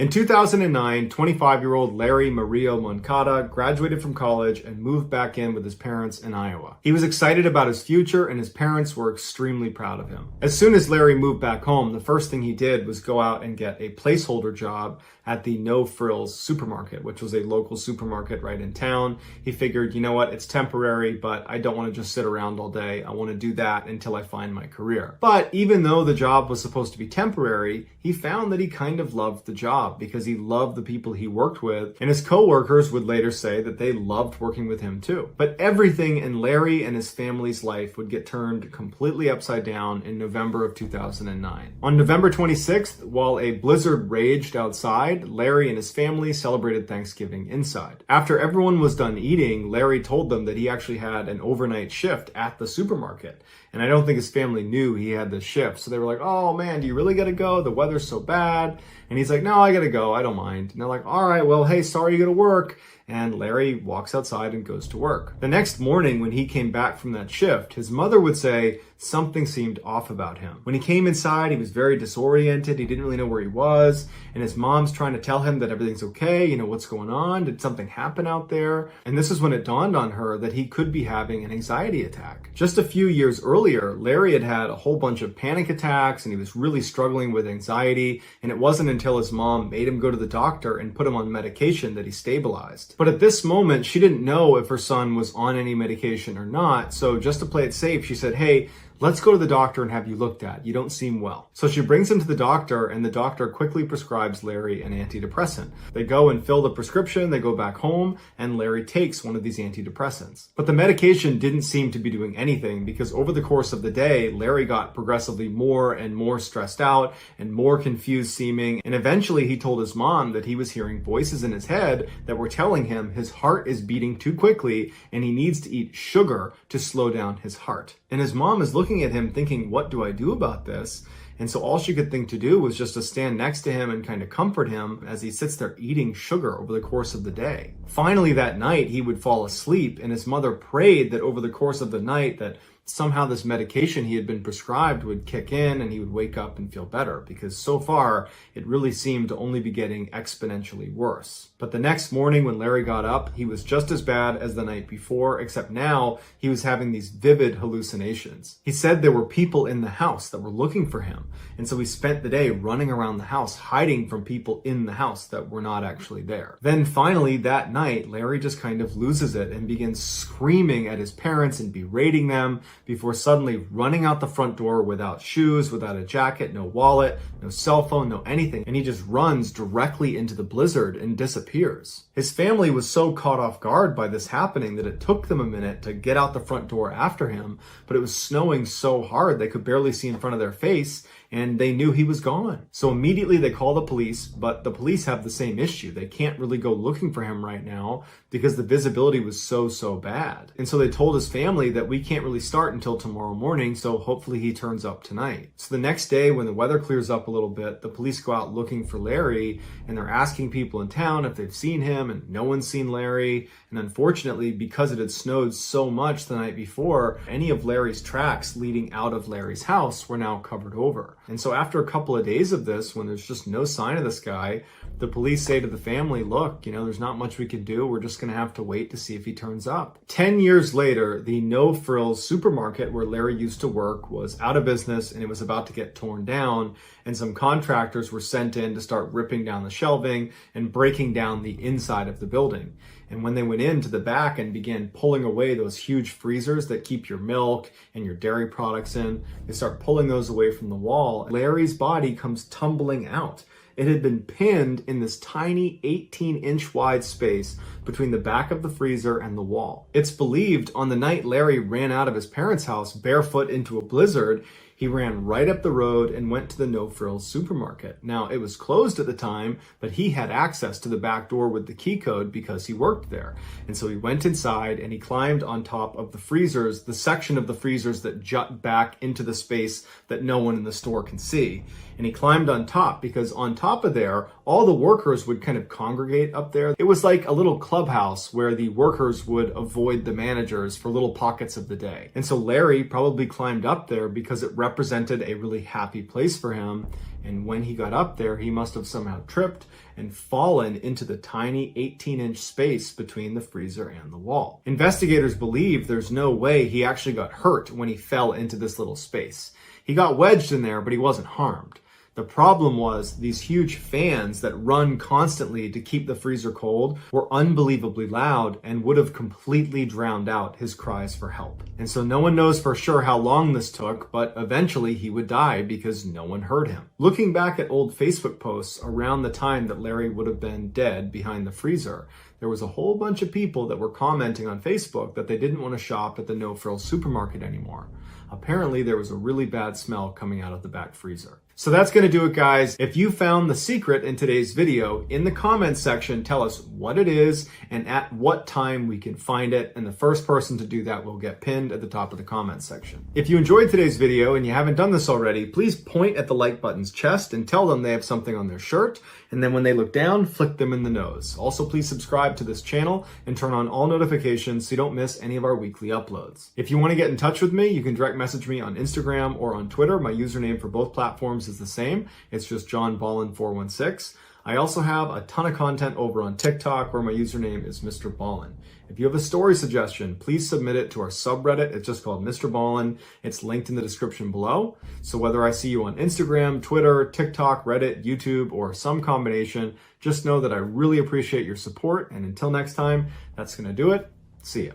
In 2009, 25-year-old Larry Mario Moncada graduated from college and moved back in with his parents in Iowa. He was excited about his future, and his parents were extremely proud of him. As soon as Larry moved back home, the first thing he did was go out and get a placeholder job at the No Frills supermarket, which was a local supermarket right in town. He figured, you know what, it's temporary, but I don't want to just sit around all day. I want to do that until I find my career. But even though the job was supposed to be temporary, he found that he kind of loved the job because he loved the people he worked with, and his coworkers would later say that they loved working with him too. But everything in Larry and his family's life would get turned completely upside down in November of 2009. On November 26th, while a blizzard raged outside, Larry and his family celebrated Thanksgiving inside. After everyone was done eating, Larry told them that he actually had an overnight shift at the supermarket. And I don't think his family knew he had this shift. So they were like, oh man, do you really gotta go? The weather's so bad. And he's like, no, I gotta go. I don't mind. And they're like, all right, well, hey, sorry you gotta work. And Larry walks outside and goes to work. The next morning when he came back from that shift, his mother would say something seemed off about him. When he came inside, he was very disoriented. He didn't really know where he was. And his mom's trying to tell him that everything's okay. You know, what's going on? Did something happen out there? And this is when it dawned on her that he could be having an anxiety attack. Just a few years earlier, Larry had had a whole bunch of panic attacks and he was really struggling with anxiety. And it wasn't until his mom made him go to the doctor and put him on medication that he stabilized. But at this moment, she didn't know if her son was on any medication or not. So just to play it safe, she said, hey, let's go to the doctor and have you looked at. You don't seem well. So she brings him to the doctor and the doctor quickly prescribes Larry an antidepressant. They go and fill the prescription, they go back home, and Larry takes one of these antidepressants. But the medication didn't seem to be doing anything because over the course of the day, Larry got progressively more and more stressed out and more confused seeming. And eventually he told his mom that he was hearing voices in his head that were telling him his heart is beating too quickly and he needs to eat sugar to slow down his heart. And his mom is looking at him thinking, what do I do about this? And so all she could think to do was just to stand next to him and kind of comfort him as he sits there eating sugar over the course of the day. Finally that night he would fall asleep and his mother prayed that over the course of the night that somehow this medication he had been prescribed would kick in and he would wake up and feel better, because so far it really seemed to only be getting exponentially worse. But the next morning when Larry got up, he was just as bad as the night before, except now he was having these vivid hallucinations. He said there were people in the house that were looking for him, and so he spent the day running around the house hiding from people in the house that were not actually there. Then finally that night, Larry just kind of loses it and begins screaming at his parents and berating them, before suddenly running out the front door without shoes, without a jacket, no wallet, no cell phone, no anything. And he just runs directly into the blizzard and disappears. His family was so caught off guard by this happening that it took them a minute to get out the front door after him, but it was snowing so hard they could barely see in front of their face, and they knew he was gone. So immediately they call the police, but the police have the same issue. They can't really go looking for him right now because the visibility was so bad. And so they told his family that we can't really start until tomorrow morning, so hopefully he turns up tonight. So the next day when the weather clears up a little bit, the police go out looking for Larry, and they're asking people in town if they've seen him, and no one's seen Larry. And unfortunately, because it had snowed so much the night before, any of Larry's tracks leading out of Larry's house were now covered over. And so after a couple of days of this, when there's just no sign of this guy, the police say to the family, look, there's not much we can do. We're just going to have to wait to see if he turns up. 10 years later, the No Frills supermarket where Larry used to work was out of business and it was about to get torn down. And some contractors were sent in to start ripping down the shelving and breaking down the inside of the building. And when they went into the back and began pulling away those huge freezers that keep your milk and your dairy products in, they start pulling those away from the wall. Larry's body comes tumbling out. It had been pinned in this tiny 18-inch wide space between the back of the freezer and the wall. It's believed on the night Larry ran out of his parents' house barefoot into a blizzard, he ran right up the road and went to the No Frills supermarket. Now, it was closed at the time, but he had access to the back door with the key code because he worked there. And so he went inside and he climbed on top of the freezers, the section of the freezers that jut back into the space that no one in the store can see. And he climbed on top because on top of there, all the workers would kind of congregate up there. It was like a little clubhouse where the workers would avoid the managers for little pockets of the day. And so Larry probably climbed up there because it represented represented a really happy place for him. And when he got up there, he must have somehow tripped and fallen into the tiny 18-inch space between the freezer and the wall. Investigators believe there's no way he actually got hurt when he fell into this little space. He got wedged in there, but he wasn't harmed. The problem was these huge fans that run constantly to keep the freezer cold were unbelievably loud and would have completely drowned out his cries for help. And so no one knows for sure how long this took, but eventually he would die because no one heard him. Looking back at old Facebook posts around the time that Larry would have been dead behind the freezer, there was a whole bunch of people that were commenting on Facebook that they didn't want to shop at the No Frills supermarket anymore. Apparently there was a really bad smell coming out of the back freezer. So that's going to do it, guys. If you found the secret in today's video, in the comments section, tell us what it is and at what time we can find it. And the first person to do that will get pinned at the top of the comments section. If you enjoyed today's video and you haven't done this already, please point at the like button's chest and tell them they have something on their shirt. And then when they look down, flick them in the nose. Also, please subscribe to this channel and turn on all notifications so you don't miss any of our weekly uploads. If you want to get in touch with me, you can direct message me on Instagram or on Twitter. My username for both platforms is the same. It's just JohnBallen416. I also have a ton of content over on TikTok where my username is MrBallen. If you have a story suggestion, please submit it to our subreddit. It's just called MrBallen. It's linked in the description below. So whether I see you on Instagram, Twitter, TikTok, Reddit, YouTube, or some combination, just know that I really appreciate your support. And until next time, that's going to do it. See ya.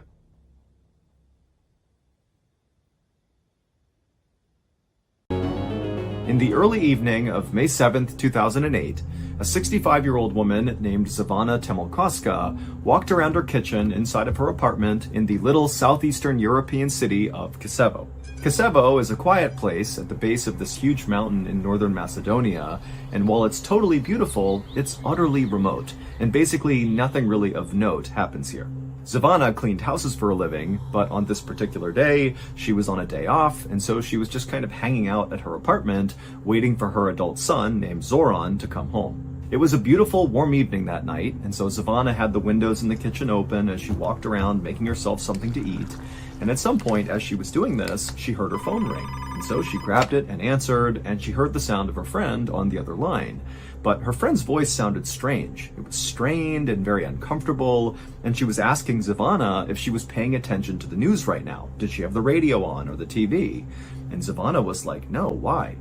In the early evening of May 7th, 2008, a 65-year-old woman named Zivana Temolkoska walked around her kitchen inside of her apartment in the little southeastern European city of Kisevo. Kisevo is a quiet place at the base of this huge mountain in northern Macedonia, and while it's totally beautiful, it's utterly remote, and basically nothing really of note happens here. Zivana cleaned houses for a living, but on this particular day, she was on a day off, and so she was just kind of hanging out at her apartment, waiting for her adult son, named Zoran, to come home. It was a beautiful, warm evening that night, and so Zivana had the windows in the kitchen open as she walked around making herself something to eat, and at some point, as she was doing this, she heard her phone ring. And so she grabbed it and answered, and she heard the sound of her friend on the other line. But her friend's voice sounded strange. It was strained and very uncomfortable, and she was asking Zivana if she was paying attention to the news right now. Did she have the radio on or the TV? And Zivana was like, no, why?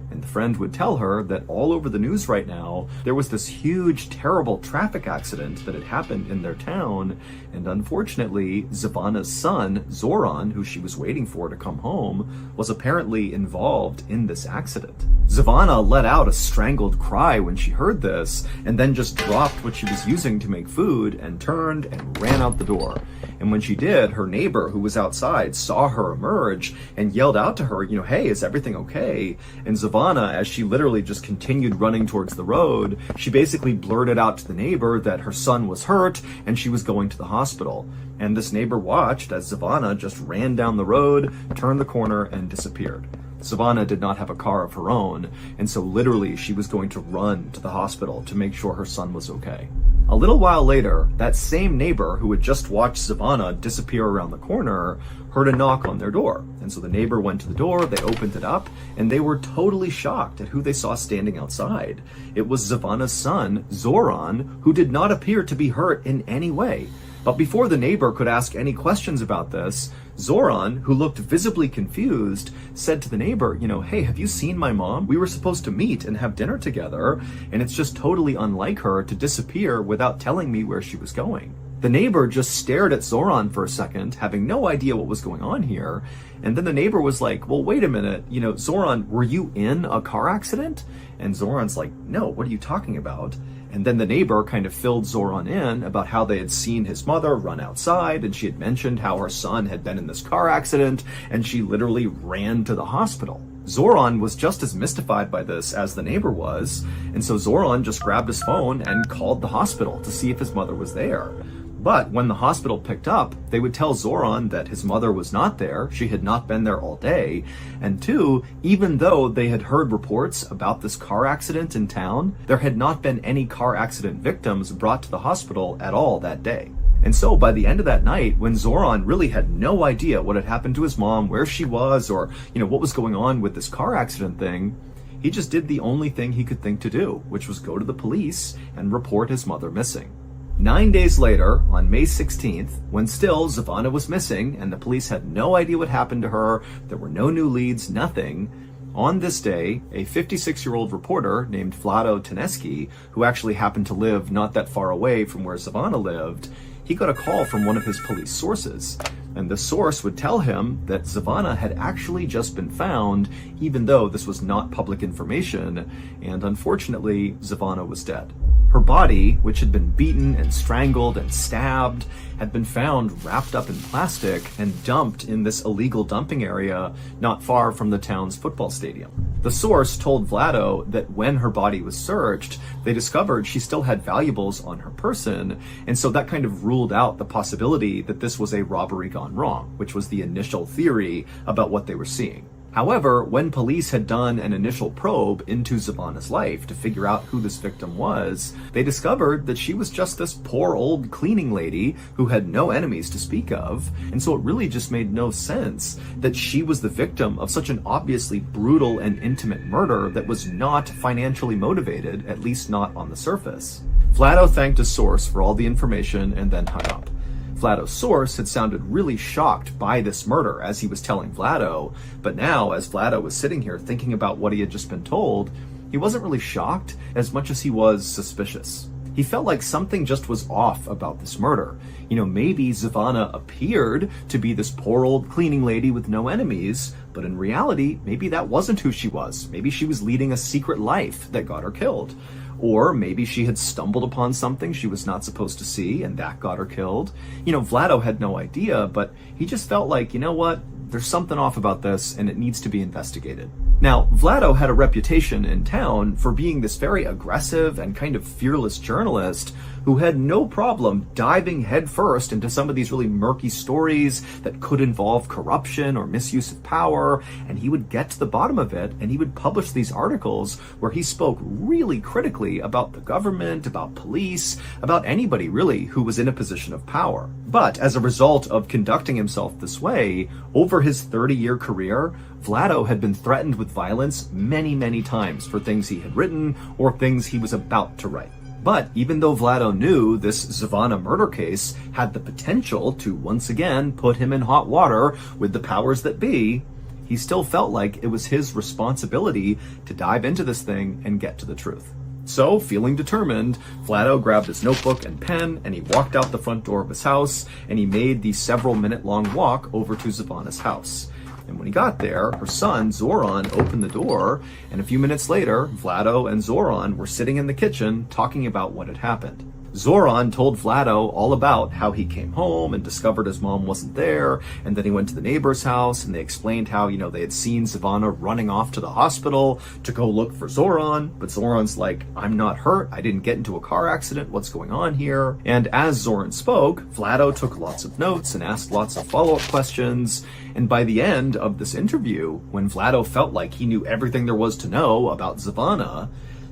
And the friend would tell her that all over the news right now, there was this huge, terrible traffic accident that had happened in their town. And unfortunately, Zivana's son, Zoran, who she was waiting for to come home, was apparently involved in this accident. Zivana let out a strangled cry when she heard this, and then just dropped what she was using to make food and turned and ran out the door. And when she did, her neighbor who was outside saw her emerge and yelled out to her, hey, is everything okay? And Zivana, as she literally just continued running towards the road, she basically blurted out to the neighbor that her son was hurt and she was going to the hospital. And this neighbor watched as Zivana just ran down the road, turned the corner, and disappeared. Zivana did not have a car of her own, and so literally she was going to run to the hospital to make sure her son was okay. A little while later, that same neighbor who had just watched Zivana disappear around the corner heard a knock on their door. And so the neighbor went to the door, they opened it up, and they were totally shocked at who they saw standing outside. It was Zivana's son, Zoran, who did not appear to be hurt in any way. But before the neighbor could ask any questions about this, Zoran, who looked visibly confused, said to the neighbor, hey, have you seen my mom? We were supposed to meet and have dinner together, and it's just totally unlike her to disappear without telling me where she was going. The neighbor just stared at Zoran for a second, having no idea what was going on here, and then the neighbor was like, well, wait a minute, Zoran, were you in a car accident? And Zoran's like, no, what are you talking about? And then the neighbor kind of filled Zoran in about how they had seen his mother run outside, and she had mentioned how her son had been in this car accident, and she literally ran to the hospital. Zoran was just as mystified by this as the neighbor was, and so Zoran just grabbed his phone and called the hospital to see if his mother was there. But when the hospital picked up, they would tell Zoran that his mother was not there, she had not been there all day, and two, even though they had heard reports about this car accident in town, there had not been any car accident victims brought to the hospital at all that day. And so by the end of that night, when Zoran really had no idea what had happened to his mom, where she was, or, what was going on with this car accident thing, he just did the only thing he could think to do, which was go to the police and report his mother missing. 9 days later, on May 16th, when still Zivana was missing and the police had no idea what happened to her, there were no new leads, nothing, on this day, a 56-year-old reporter named Vlado Teneski, who actually happened to live not that far away from where Zivana lived, he got a call from one of his police sources. And the source would tell him that Zivana had actually just been found, even though this was not public information, and unfortunately, Zivana was dead. Her body, which had been beaten and strangled and stabbed, had been found wrapped up in plastic and dumped in this illegal dumping area not far from the town's football stadium. The source told Vlado that when her body was searched, they discovered she still had valuables on her person, and so that kind of ruled out the possibility that this was a robbery gone wrong, which was the initial theory about what they were seeing. However, when police had done an initial probe into Zivana's life to figure out who this victim was, they discovered that she was just this poor old cleaning lady who had no enemies to speak of, and so it really just made no sense that she was the victim of such an obviously brutal and intimate murder that was not financially motivated, at least not on the surface. Vlado thanked his source for all the information and then hung up. Vlado's source had sounded really shocked by this murder as he was telling Vlado, but now, as Vlado was sitting here thinking about what he had just been told, he wasn't really shocked as much as he was suspicious. He felt like something just was off about this murder. Maybe Zivana appeared to be this poor old cleaning lady with no enemies, but in reality, maybe that wasn't who she was. Maybe she was leading a secret life that got her killed. Or maybe she had stumbled upon something she was not supposed to see and that got her killed. Vlado had no idea, but he just felt like, there's something off about this and it needs to be investigated. Now, Vlado had a reputation in town for being this very aggressive and kind of fearless journalist who had no problem diving headfirst into some of these really murky stories that could involve corruption or misuse of power, and he would get to the bottom of it, and he would publish these articles where he spoke really critically about the government, about police, about anybody really who was in a position of power. But as a result of conducting himself this way, over his 30-year career, Vlado had been threatened with violence many, many times for things he had written or things he was about to write. But even though Vlado knew this Zivana murder case had the potential to once again put him in hot water with the powers that be, he still felt like it was his responsibility to dive into this thing and get to the truth. So, feeling determined, Vlado grabbed his notebook and pen, and he walked out the front door of his house, and he made the several-minute-long walk over to Zivana's house. And when he got there, her son, Zoran, opened the door, and a few minutes later, Vlado and Zoran were sitting in the kitchen talking about what had happened. Zoran told Vlado all about how he came home and discovered his mom wasn't there, and then he went to the neighbor's house, and they explained how, they had seen Zivana running off to the hospital to go look for Zoran, but Zoran's like, I'm not hurt, I didn't get into a car accident, what's going on here? And as Zoran spoke, Vlado took lots of notes and asked lots of follow-up questions, and by the end of this interview, when Vlado felt like he knew everything there was to know about Zivana,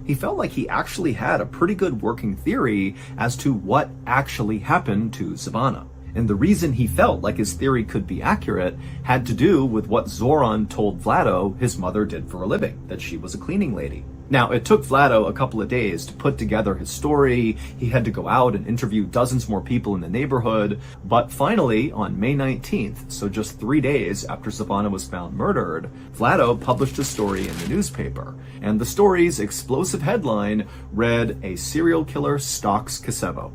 he felt like he actually had a pretty good working theory as to what actually happened to Zivana. And the reason he felt like his theory could be accurate had to do with what Zoran told Vlado his mother did for a living, that she was a cleaning lady. Now, it took Vlado a couple of days to put together his story. He had to go out and interview dozens more people in the neighborhood. But finally, on May 19th, so just 3 days after Zivana was found murdered, Vlado published a story in the newspaper. And the story's explosive headline read, "A Serial Killer Stalks Kosovo."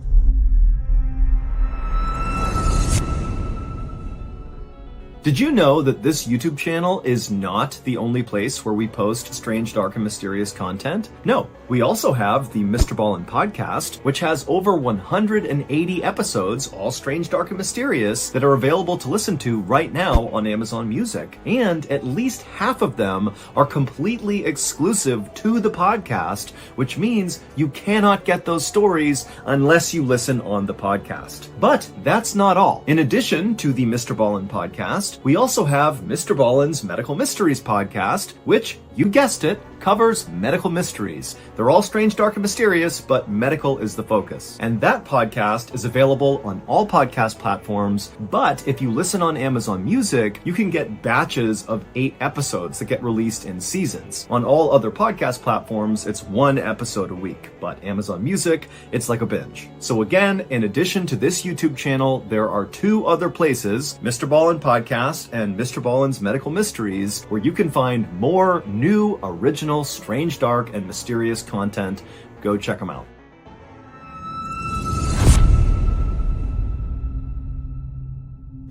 Did you know that this YouTube channel is not the only place where we post strange, dark, and mysterious content? No, we also have the MrBallen podcast, which has over 180 episodes, all strange, dark, and mysterious, that are available to listen to right now on Amazon Music. And at least half of them are completely exclusive to the podcast, which means you cannot get those stories unless you listen on the podcast. But that's not all. In addition to the MrBallen podcast, we also have MrBallen's Medical Mysteries podcast, which, you guessed it, covers medical mysteries. They're all strange, dark, and mysterious, but medical is the focus. And that podcast is available on all podcast platforms, but if you listen on Amazon Music, you can get batches of 8 episodes that get released in seasons. On all other podcast platforms, it's 1 episode a week, but Amazon Music, it's like a binge. So again, in addition to this YouTube channel, there are 2 other places, MrBallen Podcast and MrBallen's Medical Mysteries, where you can find more new, original, strange, dark, and mysterious content. Go check them out.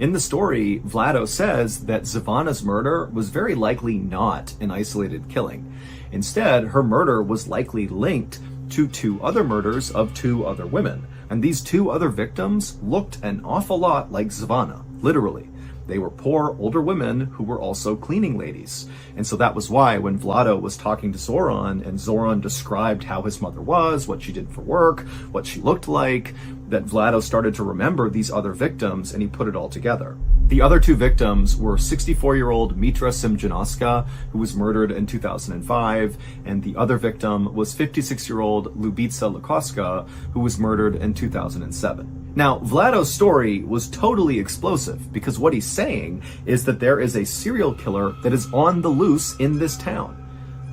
In the story, Vlado says that Zavana's murder was very likely not an isolated killing. Instead, her murder was likely linked to 2 other murders of 2 other women. And these 2 other victims looked an awful lot like Zavana, literally. They were poor, older women who were also cleaning ladies. And so that was why when Vlado was talking to Zoran and Zoran described how his mother was, what she did for work, what she looked like, that Vlado started to remember these other victims and he put it all together. The other 2 victims were 64-year-old Mitra Simjanoska, who was murdered in 2005, and the other victim was 56-year-old Lubitsa Lukoska, who was murdered in 2007. Now, Vlado's story was totally explosive because what he's saying is that there is a serial killer that is on the loose in this town.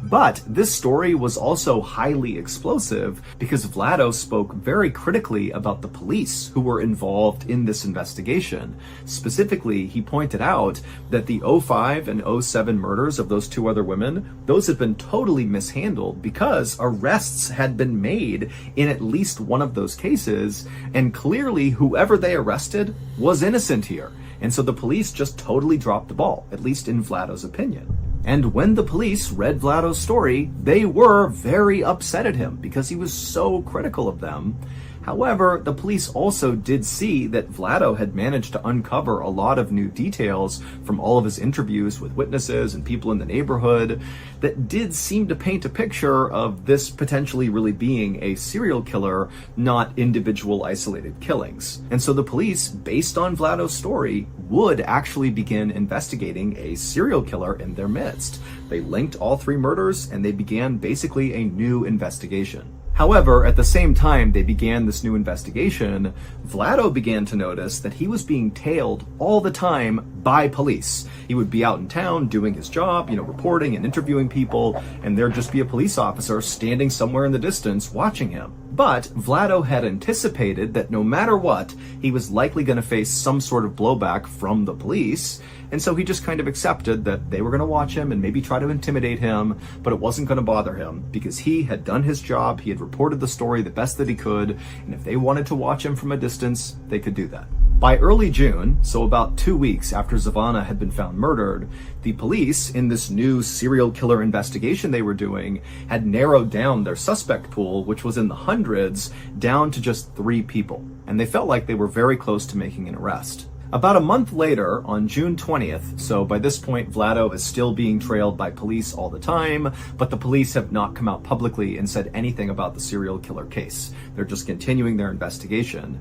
But this story was also highly explosive because Vlado spoke very critically about the police who were involved in this investigation. Specifically, he pointed out that the 05 and 07 murders of those 2 other women, those had been totally mishandled because arrests had been made in at least one of those cases, and clearly whoever they arrested was innocent here. And so the police just totally dropped the ball, at least in Vlado's opinion. And when the police read Vlado's story, they were very upset at him because he was so critical of them. However, the police also did see that Vlado had managed to uncover a lot of new details from all of his interviews with witnesses and people in the neighborhood that did seem to paint a picture of this potentially really being a serial killer, not individual isolated killings. And so the police, based on Vlado's story, would actually begin investigating a serial killer in their midst. They linked all 3 murders and they began basically a new investigation. However, at the same time they began this new investigation, Vlado began to notice that he was being tailed all the time by police. He would be out in town doing his job, reporting and interviewing people, and there'd just be a police officer standing somewhere in the distance watching him. But Vlado had anticipated that no matter what, he was likely going to face some sort of blowback from the police, and so he just kind of accepted that they were going to watch him and maybe try to intimidate him, but it wasn't going to bother him because he had done his job, he had reported the story the best that he could, and if they wanted to watch him from a distance, they could do that. By early June, so about 2 weeks after Zavana had been found murdered, the police, in this new serial killer investigation they were doing, had narrowed down their suspect pool, which was in the hundreds, down to just 3 people. And they felt like they were very close to making an arrest. About a month later, on June 20th, so by this point Vlado is still being trailed by police all the time, but the police have not come out publicly and said anything about the serial killer case. They're just continuing their investigation.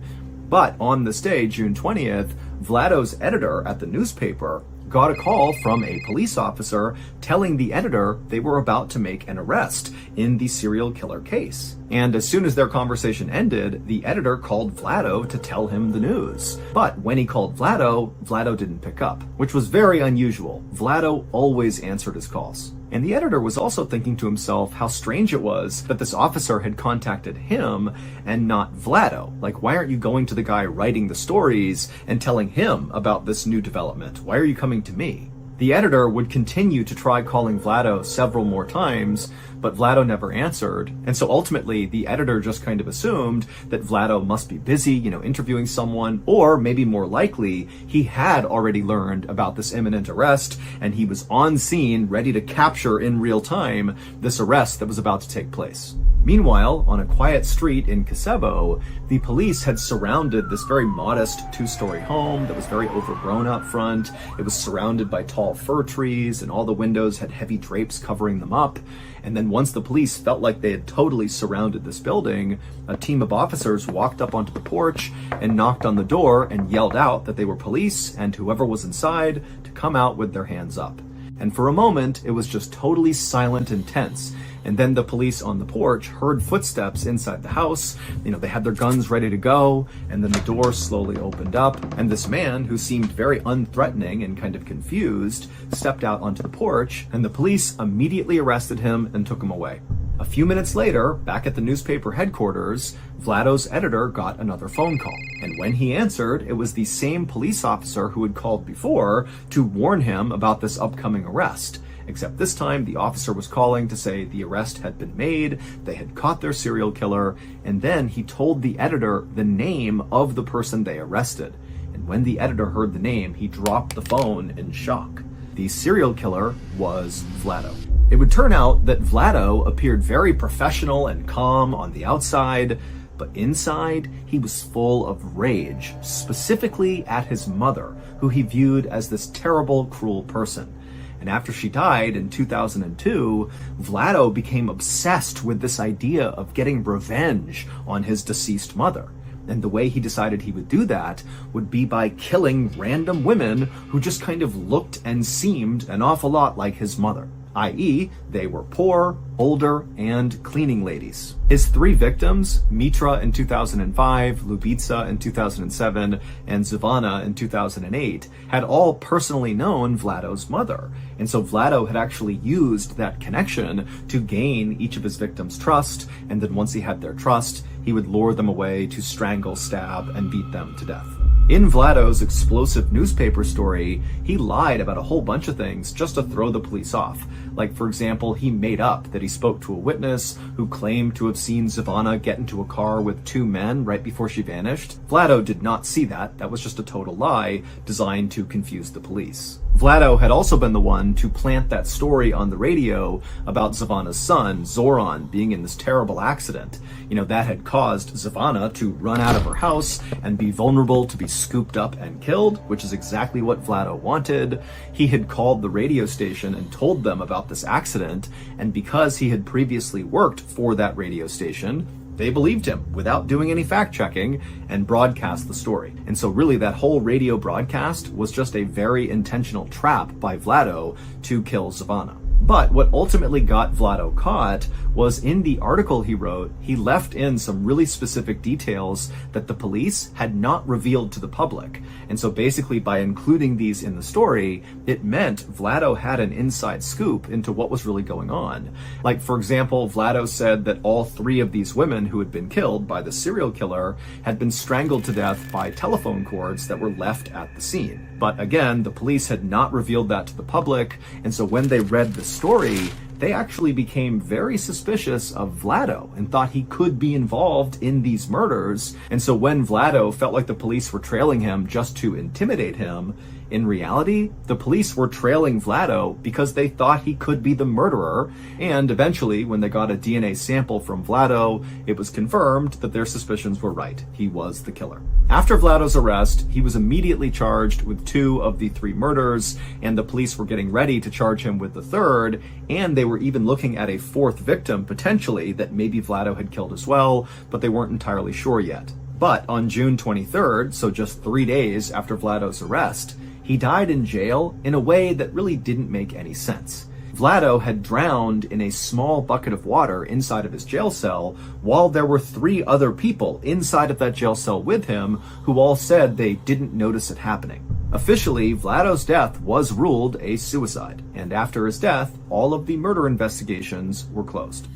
But on this day, June 20th, Vlado's editor at the newspaper got a call from a police officer telling the editor they were about to make an arrest in the serial killer case. And as soon as their conversation ended, the editor called Vlado to tell him the news. But when he called Vlado, Vlado didn't pick up, which was very unusual. Vlado always answered his calls. And the editor was also thinking to himself how strange it was that this officer had contacted him and not Vlado. Like, why aren't you going to the guy writing the stories and telling him about this new development? Why are you coming to me? The editor would continue to try calling Vlado several more times, but Vlado never answered. And so ultimately, the editor just kind of assumed that Vlado must be busy, interviewing someone, or maybe more likely, he had already learned about this imminent arrest, and he was on scene, ready to capture in real time this arrest that was about to take place. Meanwhile, on a quiet street in Kosovo, the police had surrounded this very modest 2-story home that was very overgrown up front. It was surrounded by tall fir trees, and all the windows had heavy drapes covering them up. And then once the police felt like they had totally surrounded this building, a team of officers walked up onto the porch and knocked on the door and yelled out that they were police and whoever was inside to come out with their hands up. And for a moment, it was just totally silent and tense. And then the police on the porch heard footsteps inside the house. They had their guns ready to go, and then the door slowly opened up, and this man, who seemed very unthreatening and kind of confused, stepped out onto the porch, and the police immediately arrested him and took him away. A few minutes later, back at the newspaper headquarters, Vlado's editor got another phone call. And when he answered, it was the same police officer who had called before to warn him about this upcoming arrest. Except this time, the officer was calling to say the arrest had been made, they had caught their serial killer, and then he told the editor the name of the person they arrested. And when the editor heard the name, he dropped the phone in shock. The serial killer was Vlado. It would turn out that Vlado appeared very professional and calm on the outside, but inside, he was full of rage, specifically at his mother, who he viewed as this terrible, cruel person. And after she died in 2002, Vlado became obsessed with this idea of getting revenge on his deceased mother. And the way he decided he would do that would be by killing random women who just kind of looked and seemed an awful lot like his mother, i.e., they were poor, older, and cleaning ladies. His 3 victims, Mitra in 2005, Lubitsa in 2007, and Zvana in 2008, had all personally known Vlado's mother. And so Vlado had actually used that connection to gain each of his victims' trust, and then once he had their trust, he would lure them away to strangle, stab, and beat them to death. In Vlado's explosive newspaper story, he lied about a whole bunch of things just to throw the police off. Like, for example, he made up that he spoke to a witness who claimed to have seen Zvana get into a car with 2 men right before she vanished. Vlado did not see that. That was just a total lie designed to confuse the police. Vlado had also been the one to plant that story on the radio about Zvana's son, Zoran, being in this terrible accident. That had caused Zvana to run out of her house and be vulnerable to be scooped up and killed, which is exactly what Vlado wanted. He had called the radio station and told them about this accident, and because he had previously worked for that radio station, they believed him without doing any fact-checking and broadcast the story. And so really that whole radio broadcast was just a very intentional trap by Vlado to kill Zvana. But what ultimately got Vlado caught was in the article he wrote, he left in some really specific details that the police had not revealed to the public. And so basically by including these in the story, it meant Vlado had an inside scoop into what was really going on. Like, for example, Vlado said that all 3 of these women who had been killed by the serial killer had been strangled to death by telephone cords that were left at the scene. But again, the police had not revealed that to the public, and so when they read the story, they actually became very suspicious of Vlado and thought he could be involved in these murders. And so when Vlado felt like the police were trailing him just to intimidate him, in reality, the police were trailing Vlado because they thought he could be the murderer, and eventually, when they got a DNA sample from Vlado, it was confirmed that their suspicions were right. He was the killer. After Vlado's arrest, he was immediately charged with 2 of the 3 murders, and the police were getting ready to charge him with the 3rd, and they were even looking at a 4th victim, potentially, that maybe Vlado had killed as well, but they weren't entirely sure yet. But on June 23rd, so just 3 days after Vlado's arrest, he died in jail in a way that really didn't make any sense. Vlado had drowned in a small bucket of water inside of his jail cell while there were 3 other people inside of that jail cell with him who all said they didn't notice it happening. Officially, Vlado's death was ruled a suicide, and after his death, all of the murder investigations were closed.